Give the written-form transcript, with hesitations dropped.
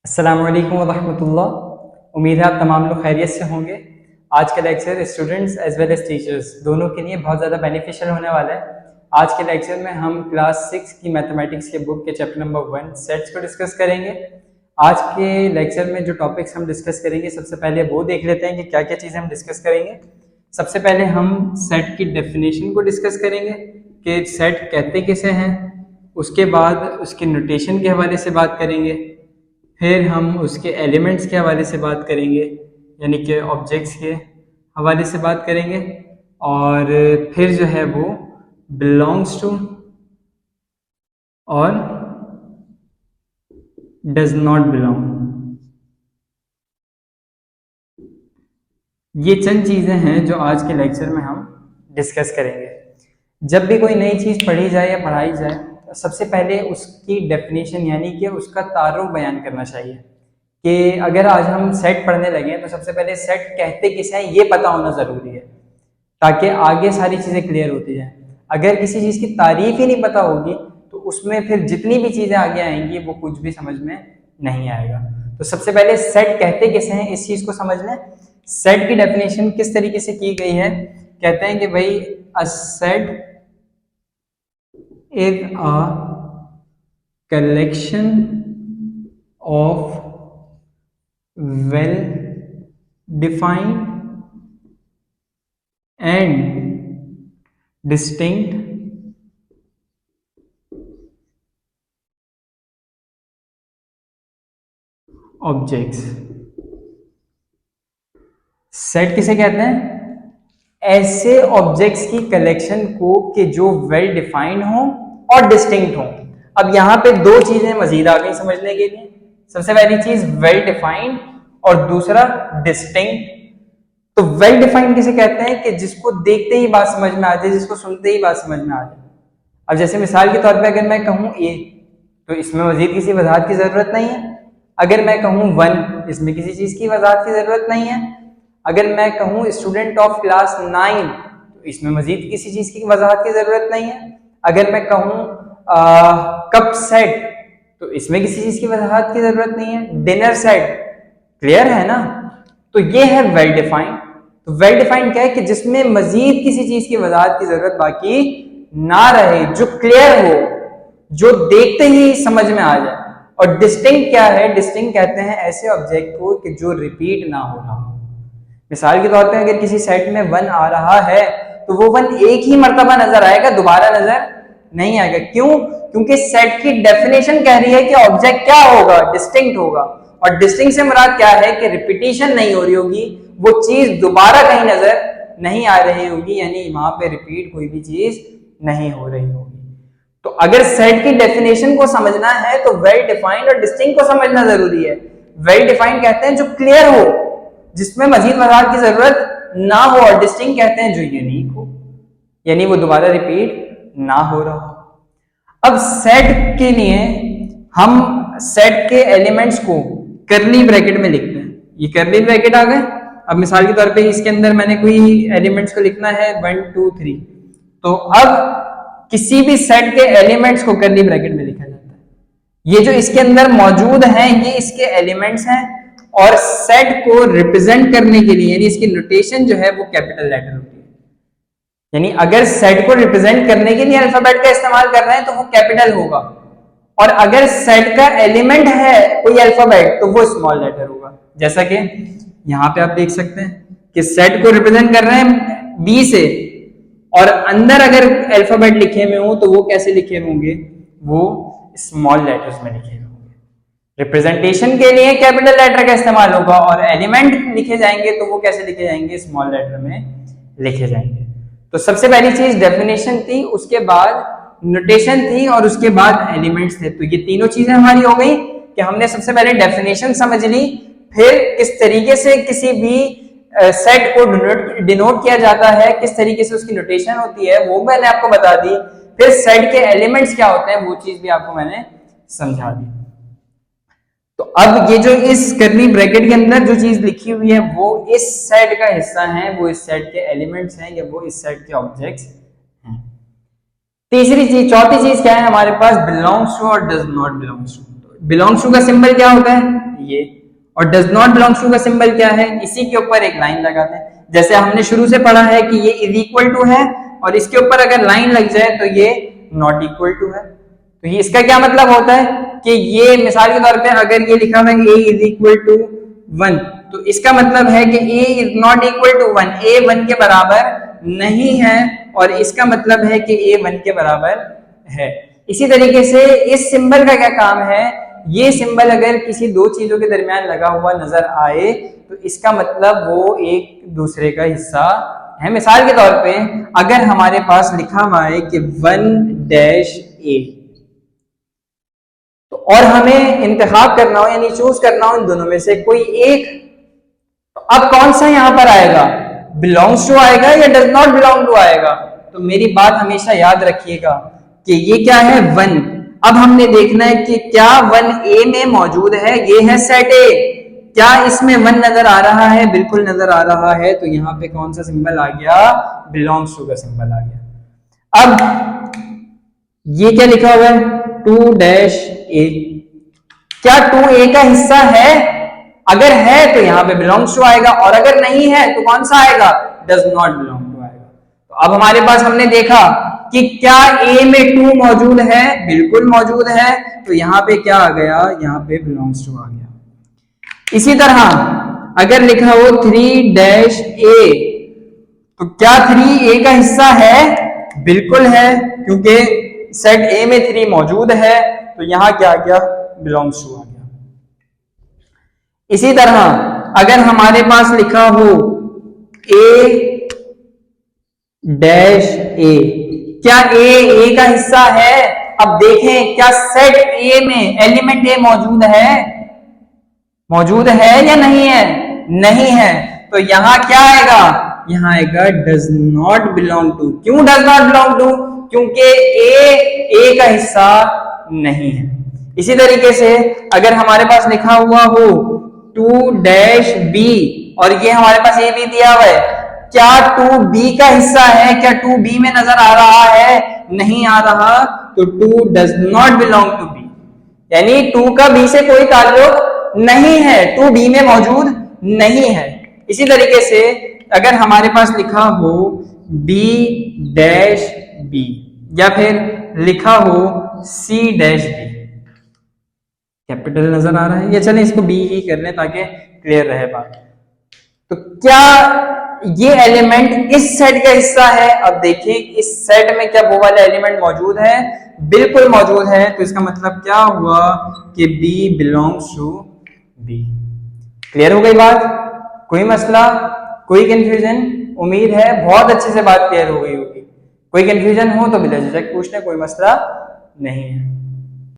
अस्सलाम वालेकुम वरहमतुल्लाह। उम्मीद है आप तमाम लोग खैरियत से होंगे। आज का lecture students as well as teachers दोनों के लिए बहुत ज़्यादा बेनिफिशियल होने वाला है। आज के लेक्चर में हम क्लास 6 की मैथमेटिक्स के बुक के चैप्टर नंबर 1 सेट्स को डिस्कस करेंगे। आज के लेक्चर में जो टॉपिक्स हम डिस्कस करेंगे सबसे पहले वो देख लेते हैं कि क्या क्या चीज़ें हम डिस्कस करेंगे। सबसे पहले हम सेट की डेफिनेशन को डिस्कस करेंगे कि सेट कहते किसे हैं। उसके बाद उसके नोटेशन के हवाले से बात करेंगे। फिर हम उसके एलिमेंट्स के हवाले से बात करेंगे, यानी कि ऑब्जेक्ट्स के हवाले से बात करेंगे। और फिर जो है वो बिलोंग्स टू और डज नॉट बिलोंग, ये चंद चीज़ें हैं जो आज के लेक्चर में हम डिस्कस करेंगे। जब भी कोई नई चीज़ पढ़ी जाए या पढ़ाई जाए तो सबसे पहले उसकी डेफिनेशन यानी कि उसका तारुफ बयान करना चाहिए कि अगर आज हम सेट पढ़ने लगे तो सबसे पहले सेट कहते किसे हैं ये पता होना ज़रूरी है, ताकि आगे सारी चीज़ें क्लियर होती जाएं। अगर किसी चीज़ की तारीफ ही नहीं पता होगी तो उसमें फिर जितनी भी चीज़ें आगे आएंगी वो कुछ भी समझ में नहीं आएगा। तो सबसे पहले सेट कहते किसे हैं इस चीज़ को समझ लें। सेट की डेफिनेशन किस तरीके से की गई है, कहते हैं कि भाई a set is a collection of well defined and distinct objects. Set किसे कहते हैं? ऐसे ऑब्जेक्ट्स की कलेक्शन को कि जो वेल डिफाइंड हो और डिस्टिंक्ट हो। अब यहाँ पे दो चीजें मजीद आ गई समझने के लिए। सबसे पहली चीज वेल डिफाइंड और दूसरा डिस्टिंक्ट। तो वेल डिफाइंड किसे कहते हैं कि जिसको देखते ही बात समझ में आ जाए, जिसको सुनते ही बात समझ में आ जाए। अब जैसे मिसाल के तौर पे अगर मैं कहूँ ए तो इसमें मजीद किसी वजाहत की जरूरत नहीं है। अगर मैं कहूँ 1 इसमें किसी चीज की वजाहत की जरूरत नहीं है। अगर मैं कहूँ स्टूडेंट ऑफ क्लास 9 तो इसमें मजीद किसी चीज की वजाहत की जरूरत नहीं है। अगर मैं कहूँ कप सेट तो इसमें किसी चीज की वजाहत की जरूरत नहीं है। डिनर सेट, क्लियर है ना? तो ये है वेल डिफाइंड। तो वेल डिफाइंड क्या है कि जिसमें मजीद किसी चीज की वजाहत की जरूरत बाकी ना रहे, जो क्लियर हो, जो देखते ही समझ में आ जाए। और डिस्टिंक्ट क्या है? डिस्टिंक्ट कहते हैं ऐसे ऑब्जेक्ट को कि जो रिपीट ना हो रहा हो। मिसाल के तौर पे अगर किसी सेट में 1 आ रहा है तो वो 1 एक ही मर्तबा नजर आएगा, दोबारा नजर नहीं आएगा। क्यों? क्योंकि सेट की डेफिनेशन कह रही है कि ऑब्जेक्ट क्या होगा? डिस्टिंक्ट होगा। और डिस्टिंक्ट से मुराद क्या है कि रिपीटिशन नहीं हो रही होगी, वो चीज दोबारा कहीं नजर नहीं आ रही होगी, यानी वहां पे रिपीट कोई भी चीज नहीं हो रही होगी। तो अगर सेट की डेफिनेशन को समझना है तो वेल डिफाइंड और डिस्टिंक्ट को समझना जरूरी है। वेल डिफाइंड कहते हैं जो क्लियर हो, जिसमें मजीद वजाहत की जरूरत ना हो, और डिस्टिंक्ट कहते हैं जो यूनिक हो, यानी वो दोबारा रिपीट ना हो रहा हो। अब सेट के लिए हम सेट के एलिमेंट्स को करली ब्रैकेट में लिखते हैं। ये करली ब्रैकेट आ गए। अब मिसाल के तौर पे इसके अंदर मैंने कोई एलिमेंट्स को लिखना है 1 2 3, तो अब किसी भी सेट के एलिमेंट्स को करली ब्रैकेट में लिखा जाता है। ये जो इसके अंदर मौजूद हैं ये इसके एलिमेंट्स हैं, और सेट को रिप्रेजेंट करने के लिए यानी इसकी नोटेशन जो है वो कैपिटल लेटर होती है। यानी अगर सेट को रिप्रेजेंट करने के लिए अल्फाबेट का इस्तेमाल कर रहे हैं तो वो कैपिटल होगा, और अगर सेट का एलिमेंट है कोई अल्फाबेट तो वो स्मॉल लेटर होगा। जैसा कि यहाँ पे आप देख सकते हैं कि सेट को रिप्रेजेंट कर रहे हैं बी से, और अंदर अगर अल्फाबेट लिखे हुए हो तो वो कैसे लिखे होंगे? वो स्मॉल लेटर्स में लिखे होंगे। रिप्रेजेंटेशन के लिए कैपिटल लेटर का इस्तेमाल होगा, और एलिमेंट लिखे जाएंगे तो वो कैसे लिखे जाएंगे? स्मॉल लेटर में लिखे जाएंगे। तो सबसे पहली चीज डेफिनेशन थी, उसके बाद नोटेशन थी, और उसके बाद एलिमेंट्स थे। तो ये तीनों चीजें हमारी हो गई कि हमने सबसे पहले डेफिनेशन समझ ली, फिर किस तरीके से किसी भी सेट को डिनोट किया जाता है, किस तरीके से उसकी नोटेशन होती है वो मैंने आपको बता दी, फिर सेट के एलिमेंट्स क्या होते हैं वो चीज भी आपको मैंने समझा दी। तो अब ये जो इस करली ब्रैकेट के अंदर जो चीज लिखी हुई है वो इस सेट का हिस्सा है, वो इस सेट के एलिमेंट्स हैं, या वो इस सेट के ऑब्जेक्ट्स हैं। तीसरी चीज, चौथी चीज क्या है हमारे पास? बिलोंग्स टू और does not belongs to. Belongs to का सिंबल क्या होता है? ये। और डज नॉट बिलोंग्स टू का सिंबल क्या है, इसी के ऊपर एक लाइन लगाते हैं। जैसे हमने शुरू से पढ़ा है कि ये इज इक्वल टू है और इसके ऊपर अगर लाइन लग जाए तो ये नॉट इक्वल टू है। तो ये इसका क्या मतलब होता है कि ये मिसाल के तौर पे अगर ये लिखा हुआ है a इज इक्वल टू 1, तो इसका मतलब है कि a is not equal to 1, a 1 के बराबर नहीं है, और इसका मतलब है कि a 1 के बराबर है। इसी तरीके से इस सिंबल का क्या काम है, ये सिंबल अगर किसी दो चीजों के दरमियान लगा हुआ नजर आए तो इसका मतलब वो एक दूसरे का हिस्सा है। मिसाल के तौर पे अगर हमारे पास लिखा हुआ है कि 1-a, तो और हमें इंतखाब करना हो यानी चूज करना हो इन दोनों में से कोई एक, तो अब कौन सा यहां पर आएगा, बिलोंग्स टू आएगा या डज नॉट बिलोंग टू आएगा। तो मेरी बात हमेशा याद रखिएगा कि ये क्या है 1। अब हमने देखना है कि क्या 1a में मौजूद है, ये है सेट a, क्या इसमें 1 नजर आ रहा है, बिल्कुल नजर आ रहा है। तो यहाँ पे कौन सा सिंबल आ गया, बिलोंग्स टू का सिंबल आ गया। अब ये क्या लिखा हुआ है 2-a, क्या 2a का हिस्सा है, अगर है तो यहाँ पे बिलोंग्स टू आएगा, और अगर नहीं है तो कौन सा आएगा, डज नॉट बिलोंग टू आएगा। तो अब हमारे पास हमने देखा कि क्या a में 2 मौजूद है, बिल्कुल मौजूद है, तो यहाँ पे क्या आ गया, यहाँ पे बिलोंग्स टू आ गया। इसी तरह अगर लिखा हो 3-a, तो क्या 3a का हिस्सा है, बिल्कुल है, क्योंकि सेट a में 3 मौजूद है, तो यहां क्या आ गया, बिलोंग्स टू आ गया। इसी तरह अगर हमारे पास लिखा हो a-a, क्या a का हिस्सा है, अब देखें क्या सेट a में एलिमेंट a मौजूद है या नहीं है, नहीं है, तो यहां क्या आएगा, यहां आएगा डज नॉट बिलोंग टू। क्यों डज नॉट बिलोंग टू, क्योंकि a का हिस्सा नहीं है। इसी तरीके से अगर हमारे पास लिखा हुआ हो 2-b और ये हमारे पास a भी दिया हुआ है, क्या 2b का हिस्सा है, क्या 2b में नजर आ रहा है, नहीं आ रहा, तो 2 does not belong to b, यानी 2 का b से कोई ताल्लुक नहीं है, 2 b में मौजूद नहीं है। इसी तरीके से अगर हमारे पास लिखा हो b-b या फिर लिखा हो c-b, कैपिटल नजर आ रहा है, या चलें इसको b ही कर लें ताकि क्लियर रहे बात। तो क्या ये एलिमेंट इस सेट का हिस्सा है, अब देखिए इस सेट में क्या वो वाला एलिमेंट मौजूद है, बिल्कुल मौजूद है, तो इसका मतलब क्या हुआ कि b belongs to b। Clear हो गई बात, कोई मसला, कोई कंफ्यूजन, उम्मीद है बहुत अच्छे से बात क्लियर हो गई होगी। कोई कंफ्यूजन हो तो बिला झिझक पूछ लें, कोई मसला नहीं है।